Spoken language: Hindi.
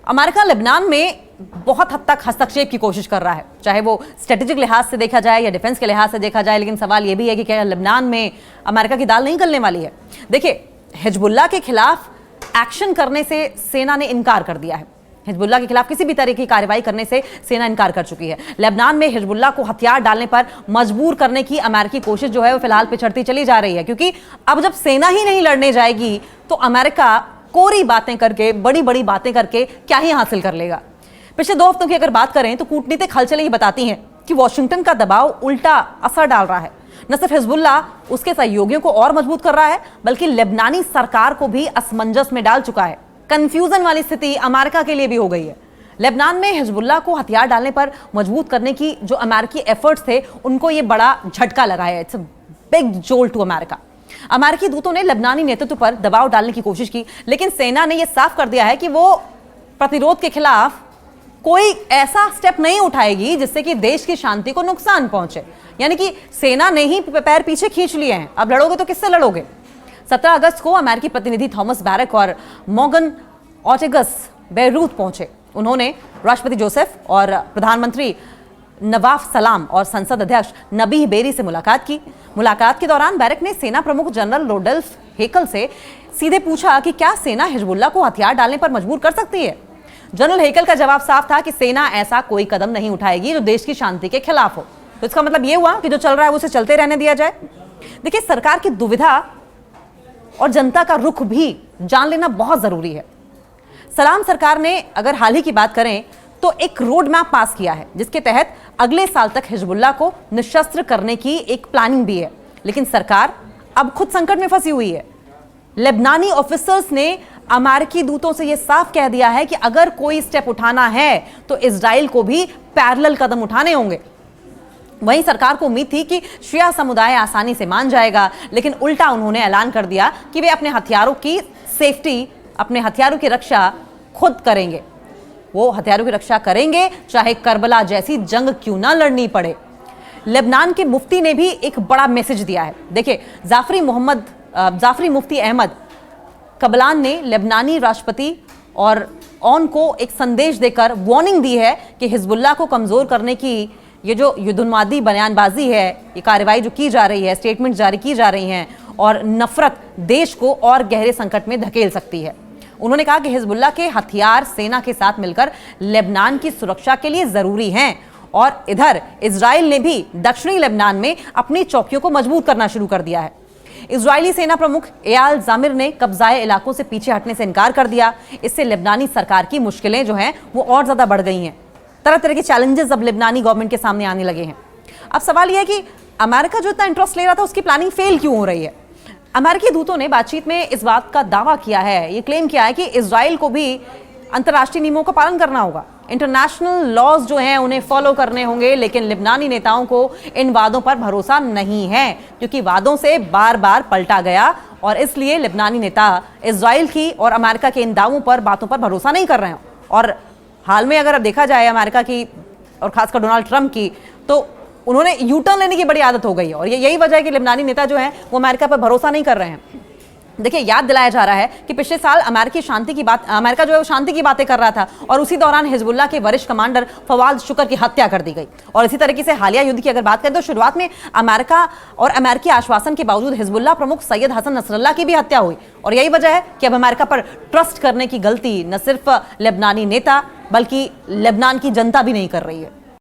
अमेरिका लेबनान में बहुत हद तक हस्तक्षेप की कोशिश कर रहा है, चाहे वो स्ट्रेटेजिक लिहाज से देखा जाए या डिफेंस के लिहाज से देखा जाए। लेकिन सवाल ये भी है कि क्या लेबनान में अमेरिका की दाल नहीं गलने वाली है। देखिए, हिजबुल्लाह के खिलाफ एक्शन करने से सेना ने इनकार कर दिया है। हिजबुल्लाह के खिलाफ किसी भी तरह की कार्रवाई करने से सेना इनकार कर चुकी है। लेबनान में हिजबुल्लाह को हथियार डालने पर मजबूर करने की अमेरिकी कोशिश जो है वो फिलहाल पिछड़ती चली जा रही है, क्योंकि अब जब सेना ही नहीं लड़ने जाएगी तो अमेरिका कोरी बातें करके, बड़ी बड़ी बातें करके क्या ही हासिल कर लेगा। पिछले 2 हफ्तों की अगर बात करें तो कूटनीतिक हलचलें ही बताती हैं कि वॉशिंगटन का दबाव उल्टा असर डाल रहा है। न सिर्फ हिजबुल्लाह उसके सहयोगियों को और मजबूत कर रहा है, बल्कि लेबनानी सरकार को भी असमंजस में डाल चुका है। कंफ्यूजन वाली स्थिति अमेरिका के लिए भी हो गई है। लेबनान में हिजबुल्लाह को हथियार डालने पर मजबूत करने की जो अमेरिकी एफर्ट्स थे, उनको ये बड़ा झटका लगा है। It's a big jolt to America. अमेरिकी दूतों ने लेबनानी नेतृत्व पर दबाव डालने की कोशिश की, लेकिन सेना ने यह साफ कर दिया है कि वो प्रतिरोध के खिलाफ कोई ऐसा स्टेप नहीं उठाएगी जिससे कि देश की शांति को नुकसान पहुंचे। यानी कि सेना ने ही पैर पीछे खींच लिए हैं। अब लड़ोगे तो किससे लड़ोगे। 17 अगस्त को अमेरिकी प्रतिनिधि थॉमस बैरक और मॉर्गन ऑर्टेगस बेरूत पहुंचे। उन्होंने राष्ट्रपति जोसेफ और प्रधानमंत्री नवाफ सलाम और संसद अध्यक्ष नबीह बेरी से मुलाकात की। मुलाकात के दौरान बैरक ने सेना प्रमुख जनरल रोडल्फ हेकल से सीधे पूछा कि क्या सेना हिजबुल्लाह को हथियार डालने पर मजबूर कर सकती है। जनरल हेकल का जवाब साफ था कि सेना ऐसा कोई कदम नहीं उठाएगी जो देश की शांति के खिलाफ हो। तो इसका मतलब यह हुआ कि जो चल रहा है उसे चलते रहने दिया जाए। देखिए, सरकार की दुविधा और जनता का रुख भी जान लेना बहुत जरूरी है। सलाम सरकार ने अगर हाल ही की बात करें तो एक रोड मैप पास किया है, जिसके तहत अगले साल तक हिजबुल्लाह को निशस्त्र करने की एक प्लानिंग भी है। लेकिन सरकार अब खुद संकट में फंसी हुई है। लेबनानी ऑफिसर्स ने अमेरिकी दूतों से यह साफ कह दिया है कि अगर कोई स्टेप उठाना है तो इजराइल को भी पैरेलल कदम उठाने होंगे। वहीं सरकार को उम्मीद थी कि शिया समुदाय आसानी से मान जाएगा, लेकिन उल्टा उन्होंने ऐलान कर दिया कि वे अपने हथियारों की सेफ्टी, अपने हथियारों की रक्षा खुद करेंगे। वो हथियारों की रक्षा करेंगे चाहे करबला जैसी जंग क्यों ना लड़नी पड़े। लेबनान के मुफ्ती ने भी एक बड़ा मैसेज दिया है। देखिए, जाफरी मुफ्ती अहमद कबलान ने लेबनानी राष्ट्रपति और ऑन को एक संदेश देकर वार्निंग दी है कि हिजबुल्लाह को कमजोर करने की ये जो युद्धोन्मादी बयानबाजी है, ये कार्रवाई जो की जा रही है, स्टेटमेंट जारी की जा रही हैं और नफरत देश को और गहरे संकट में धकेल सकती है। उन्होंने कहा कि हिजबुल्लाह के हथियार सेना के साथ मिलकर लेबनान की सुरक्षा के लिए जरूरी हैं और इधर इजराइल ने भी दक्षिणी लेबनान में अपनी चौकियों को मजबूत करना शुरू कर दिया है। इजरायली सेना प्रमुख एयाल जामिर ने कब्जाए इलाकों से पीछे हटने से इनकार कर दिया। इससे लेबनानी सरकार की मुश्किलें जो हैं वो और ज्यादा बढ़ गई हैं। तरह तरह के चैलेंजेस अब लेबनानी गवर्नमेंट के सामने आने लगे हैं। अब सवाल यह है कि अमेरिका जो इतना इंटरेस्ट ले रहा था उसकी प्लानिंग फेल क्यों हो रही है। अमेरिकी दूतों ने बातचीत में इस बात का दावा किया है, ये क्लेम किया है कि इजराइल को भी अंतर्राष्ट्रीय नियमों का पालन करना होगा, इंटरनेशनल लॉज जो हैं उन्हें फॉलो करने होंगे। लेकिन लेबनानी नेताओं को इन वादों पर भरोसा नहीं है, क्योंकि वादों से बार बार पलटा गया और इसलिए लेबनानी नेता इजराइल की और अमेरिका के इन दावों पर, बातों पर भरोसा नहीं कर रहे हैं। और हाल में अगर अब देखा जाए अमेरिका की और खासकर डोनाल्ड ट्रंप की, तो उन्होंने यू टर्न लेने की बड़ी आदत हो गई है और यही वजह है कि लेबनानी नेता जो हैं वो अमेरिका पर भरोसा नहीं कर रहे हैं। देखिए, याद दिलाया जा रहा है कि पिछले साल अमेरिका जो है वो शांति की बातें कर रहा था और उसी दौरान हिजबुल्लाह के वरिष्ठ कमांडर फवाद शुक्र की हत्या कर दी गई। और इसी तरीके से हालिया युद्ध की अगर बात करें तो शुरुआत में अमेरिका और अमेरिकी आश्वासन के बावजूद हिजबुल्लाह प्रमुख सैयद हसन नसरल्लाह की भी हत्या हुई। और यही वजह है कि अब अमेरिका पर ट्रस्ट करने की गलती न सिर्फ लेबनानी नेता बल्कि लेबनान की जनता भी नहीं कर रही है।